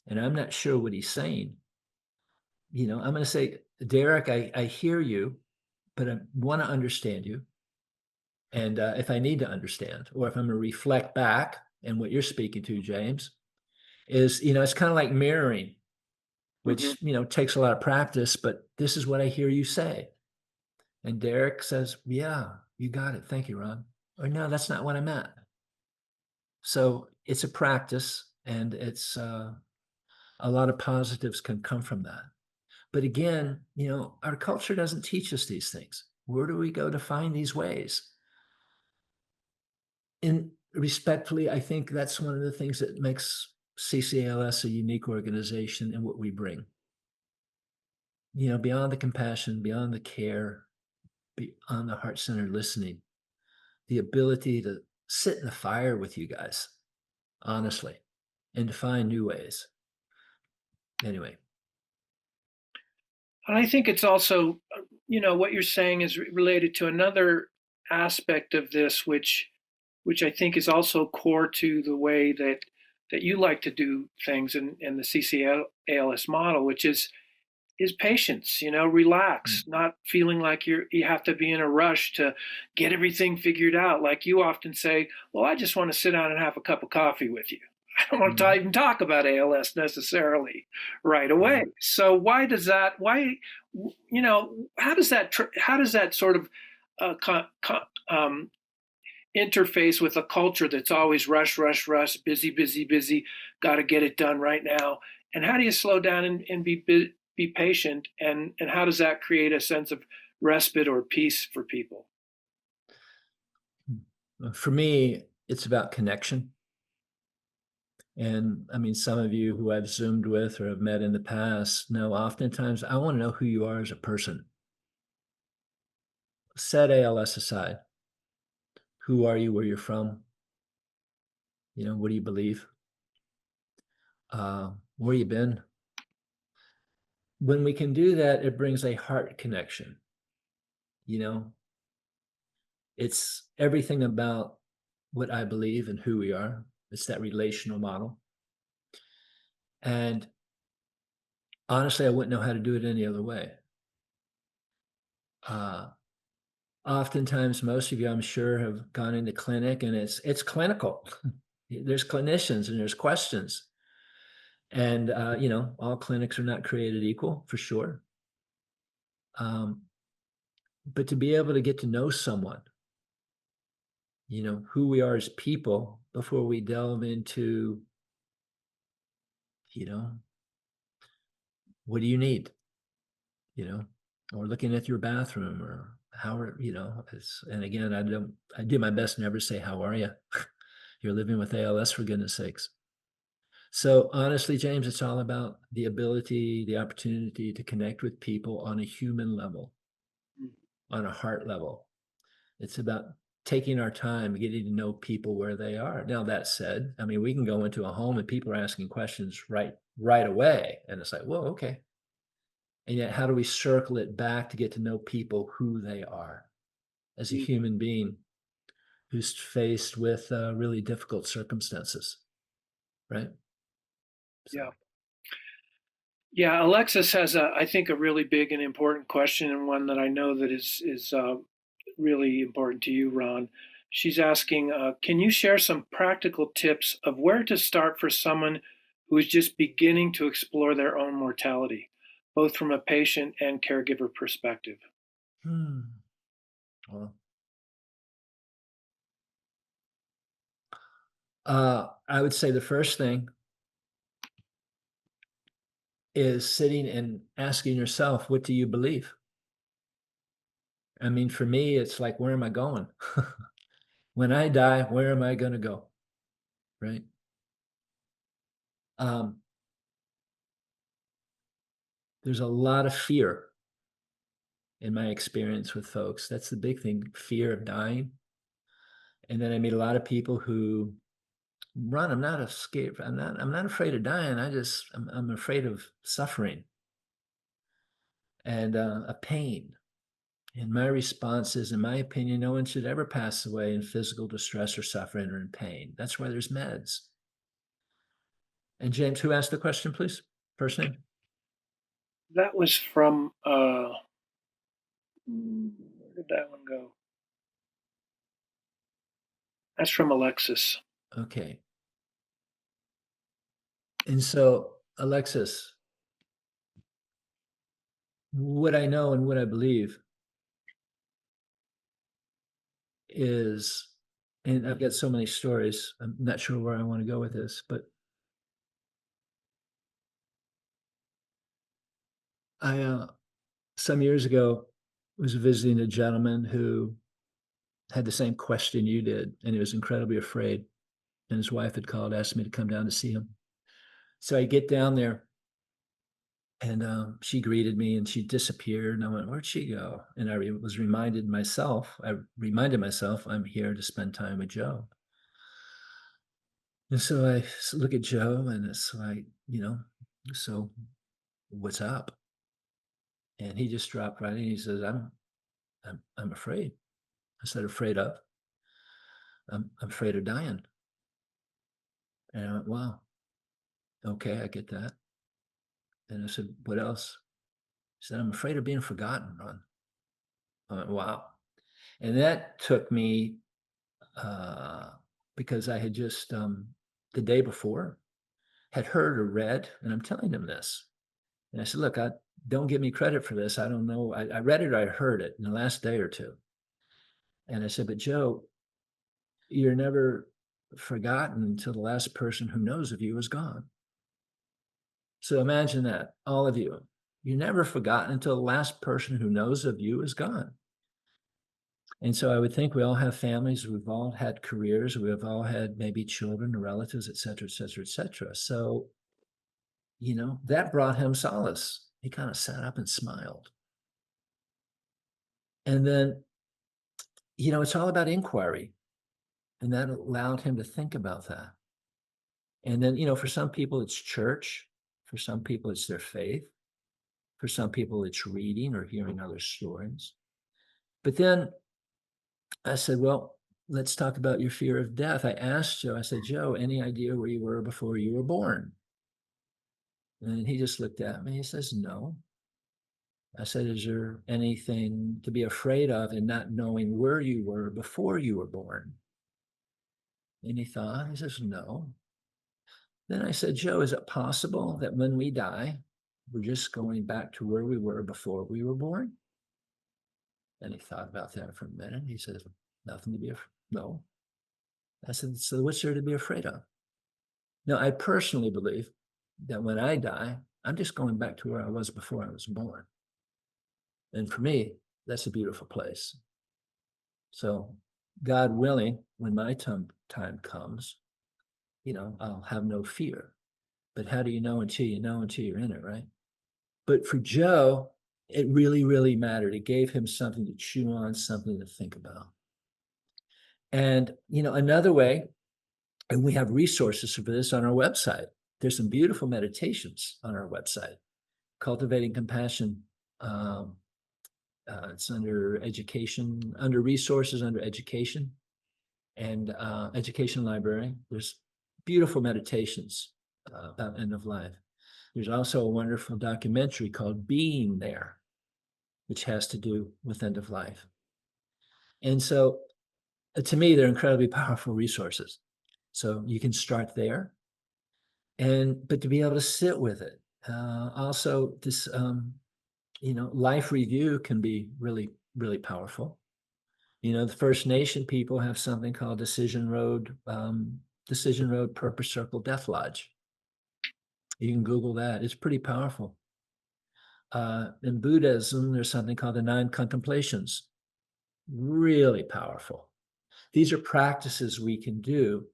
and I'm not sure what he's saying. I'm going to say, Derek, I hear you, but I want to understand you. And if I need to understand, or if I'm going to reflect back, and what you're speaking to, James, is, it's kind of like mirroring, Hmm. which, takes a lot of practice, but this is what I hear you say. And Derek says, yeah, you got it. Thank you, Ron. Or no, that's not what I meant. So it's a practice and it's a lot of positives can come from that. But again, our culture doesn't teach us these things. Where do we go to find these ways? And respectfully, I think that's one of the things that makes CCALS a unique organization and what we bring. Beyond the compassion, beyond the care, beyond the heart-centered listening, the ability to sit in the fire with you guys, honestly, and to find new ways. Anyway. And I think it's also, what you're saying is related to another aspect of this, which I think is also core to the way that you like to do things in the CCALS model, which is patience, Mm. relax, not feeling like you have to be in a rush to get everything figured out. Like you often say, well, I just want to sit down and have a cup of coffee with you. I don't want to Mhm. even talk about ALS necessarily right away. Right. So how does that sort of interface with a culture that's always rush, rush, rush, busy, busy, busy, got to get it done right now? And how do you slow down and be patient? And how does that create a sense of respite or peace for people? For me, it's about connection. And I mean, some of you who I've Zoomed with or have met in the past know oftentimes I want to know who you are as a person. Set ALS aside. Who are you? Where you're from? What do you believe? Where you been? When we can do that, it brings a heart connection. You know, it's everything about what I believe and who we are. It's that relational model. And honestly, I wouldn't know how to do it any other way. Uh, Oftentimes, most of you, I'm sure, have gone into clinic, and it's clinical. There's clinicians and there's questions, and all clinics are not created equal, for sure. Um, but to be able to get to know someone, who we are as people before we delve into, you know, what do you need? You know, or looking at your bathroom, or how are and again, I do my best to never say how are you. You're living with ALS, for goodness sakes. So honestly, James, it's all about the ability, the opportunity to connect with people on a human level, on a heart level. It's about taking our time, getting to know people where they are. Now, that said, I mean, we can go into a home and people are asking questions right away. And it's like, whoa, okay. And yet, how do we circle it back to get to know people who they are as a Mm, human being who's faced with really difficult circumstances, right? yeah. So, Yeah, Alexis has I think, a really big and important question, and one that I know that is really important to you, Ron. She's asking, can you share some practical tips of where to start for someone who is just beginning to explore their own mortality, both from a patient and caregiver perspective? hmm, well, I would say the first thing is sitting and asking yourself, what do you believe? I mean, for me, it's like, where am I going? When I die, where am I going to go? Right. Um, there's a lot of fear in my experience with folks. That's the big thing, fear of dying. And then I meet a lot of people who run. I'm not afraid of dying. I'm afraid of suffering and of pain. And my response is, in my opinion, no one should ever pass away in physical distress or suffering or in pain. That's why there's meds. And James, who asked the question, please? First name? That was from where did that one go? That's from Alexis. Okay. And so, Alexis, what I know and what I believe is, and I've got so many stories, I'm not sure where I want to go with this, but I, some years ago, was visiting a gentleman who had the same question you did, and he was incredibly afraid. And his wife had called, asked me to come down to see him. So I get down there, and she greeted me, and she disappeared. And I went, "Where'd she go?" And I reminded myself, I'm here to spend time with Joe. And so I look at Joe, and it's like, so what's up? And he just dropped right in. He says, I'm afraid. I said, afraid of? I'm afraid of dying. And I went, wow, okay, I get that. And I said, what else? He said, I'm afraid of being forgotten, Ron. I went, wow. And that took me, uh, because I had just, the day before, had heard or read, and I'm telling him this. And I said, look, don't give me credit for this. I don't know. I read it or I heard it in the last day or two. And I said, but Joe, you're never forgotten until the last person who knows of you is gone. So imagine that, all of you. You're never forgotten until the last person who knows of you is gone. And so I would think we all have families, we've all had careers, we've all had maybe children or relatives, et cetera, et cetera, et cetera. So, that brought him solace. He kind of sat up and smiled. And then, it's all about inquiry. And that allowed him to think about that. And then, for some people, it's church. For some people, it's their faith. For some people, it's reading or hearing other stories. But then I said, well, let's talk about your fear of death. I asked Joe, I said, Joe, any idea where you were before you were born? And he just looked at me. He says, no. I said, is there anything to be afraid of in not knowing where you were before you were born? And he thought, he says, no. Then I said, Joe, is it possible that when we die, we're just going back to where we were before we were born? And he thought about that for a minute. He says, nothing to be afraid. No. I said, so what's there to be afraid of? Now, I personally believe that when I die, I'm just going back to where I was before I was born. And for me, that's a beautiful place. So, God willing, when my time comes, I'll have no fear. But how do you know until you're in it, right? But for Joe, it really, really mattered. It gave him something to chew on, something to think about. And, another way, and we have resources for this on our website. There's some beautiful meditations on our website. Cultivating Compassion. It's under education, under resources, under education, and education library. There's beautiful meditations about end of life. There's also a wonderful documentary called Being There, which has to do with end of life. And so to me, they're incredibly powerful resources. So you can start there, but to be able to sit with it. Also, this, life review can be really, really powerful. The First Nation people have something called Decision Road Purpose Circle Death Lodge. You can Google that. It's pretty powerful. In Buddhism, there's something called the Nine Contemplations. Really powerful. These are practices we can do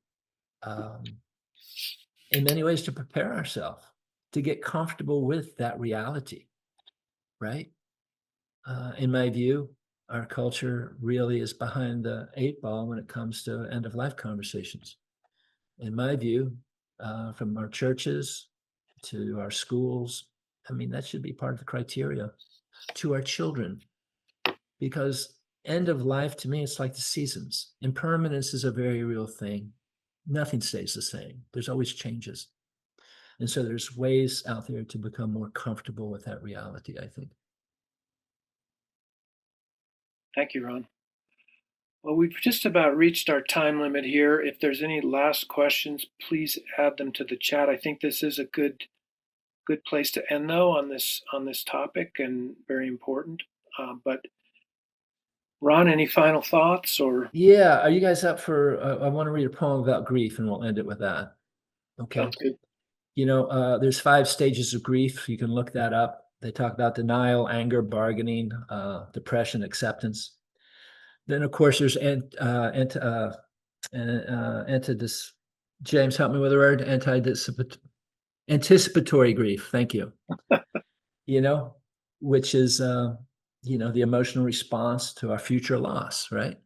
in many ways to prepare ourselves to get comfortable with that reality, right? In my view, our culture really is behind the 8 ball when it comes to end of life conversations. In my view, from our churches to our schools, that should be part of the criteria, to our children, because end of life to me, it's like the seasons. Impermanence is a very real thing. Nothing stays the same. There's always changes. And so there's ways out there to become more comfortable with that reality, I think. Thank you, Ron. Well, we've just about reached our time limit here. If there's any last questions, please add them to the chat. I think this is a good place to end, though, on this topic, and very important. But Ron, any final thoughts? Or Yeah, are you guys up for? I want to read a poem about grief, and we'll end it with that. Okay. sounds good. There's 5 stages of grief. You can look that up. They talk about denial, anger, bargaining, depression, acceptance. Then, of course, there's James, help me with the word, anticipatory grief. Thank you. Which is, the emotional response to our future loss, right?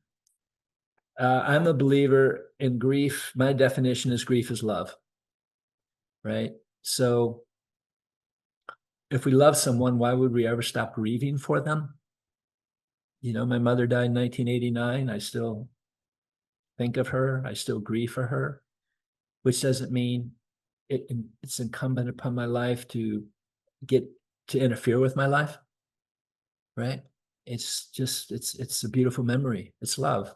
I'm a believer in grief. My definition is grief is love, right? So if we love someone, why would we ever stop grieving for them? You know, my mother died in 1989. I still think of her. I still grieve for her, which doesn't mean it's incumbent upon my life to get to interfere with my life, right? It's just, it's a beautiful memory. It's love.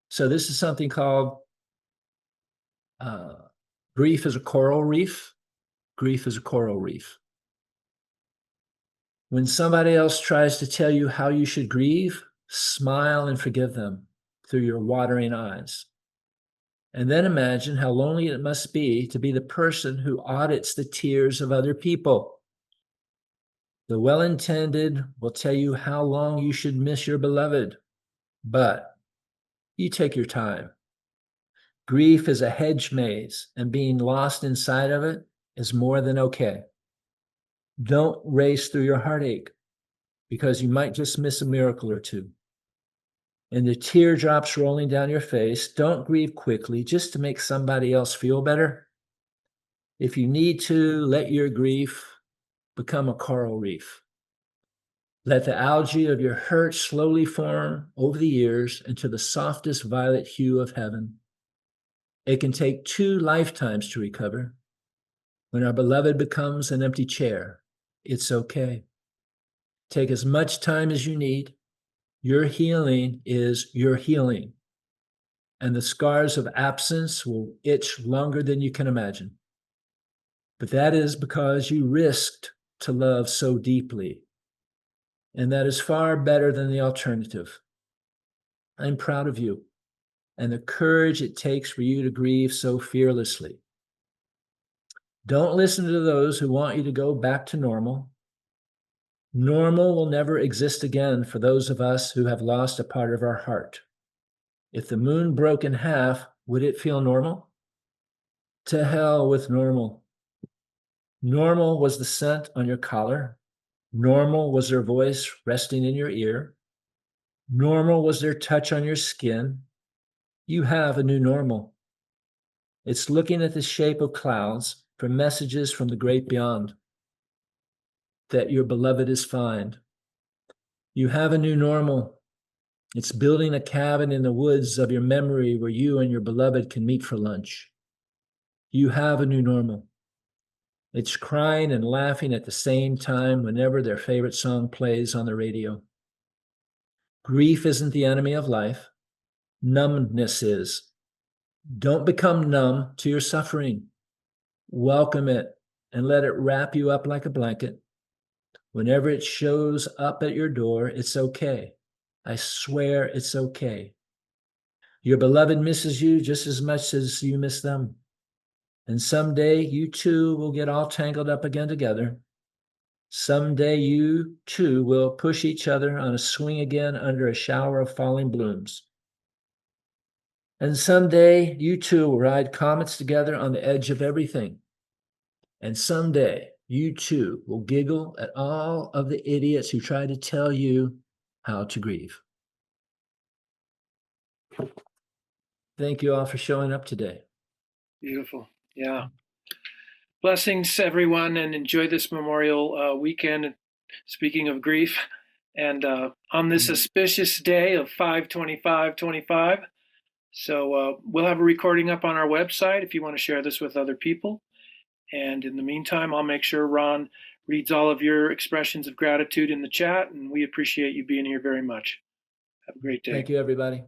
So this is something called grief is a coral reef. Grief is a coral reef. When somebody else tries to tell you how you should grieve, smile and forgive them through your watering eyes. And then imagine how lonely it must be to be the person who audits the tears of other people. The well-intended will tell you how long you should miss your beloved, but you take your time. Grief is a hedge maze, and being lost inside of it is more than okay. Don't race through your heartache, because you might just miss a miracle or two. And the teardrops rolling down your face, don't grieve quickly just to make somebody else feel better. If you need to, let your grief become a coral reef. Let the algae of your hurt slowly form over the years into the softest violet hue of heaven. It can take 2 lifetimes to recover. When our beloved becomes an empty chair, it's okay. Take as much time as you need. Your healing is your healing. And the scars of absence will itch longer than you can imagine. But that is because you risked to love so deeply. And that is far better than the alternative. I'm proud of you and the courage it takes for you to grieve so fearlessly. Don't listen to those who want you to go back to normal. Normal will never exist again for those of us who have lost a part of our heart. If the moon broke in half, would it feel normal? To hell with normal. Normal was the scent on your collar. Normal was their voice resting in your ear. Normal was their touch on your skin. You have a new normal. It's looking at the shape of clouds for messages from the great beyond that your beloved is fine. You have a new normal. It's building a cabin in the woods of your memory where you and your beloved can meet for lunch. You have a new normal. It's crying and laughing at the same time whenever their favorite song plays on the radio. Grief isn't the enemy of life. Numbness is. Don't become numb to your suffering. Welcome it and let it wrap you up like a blanket. Whenever it shows up at your door, it's okay. I swear it's okay. Your beloved misses you just as much as you miss them. And someday you two will get all tangled up again together. Someday you two will push each other on a swing again under a shower of falling blooms. And someday you two will ride comets together on the edge of everything. And someday you too will giggle at all of the idiots who try to tell you how to grieve. Thank you all for showing up today. Beautiful. Yeah. Blessings, everyone, and enjoy this Memorial weekend. Speaking of grief, and on this auspicious day of 5/25/25. So we'll have a recording up on our website if you want to share this with other people. And in the meantime, I'll make sure Ron reads all of your expressions of gratitude in the chat, and we appreciate you being here very much. Have a great day. Thank you, everybody.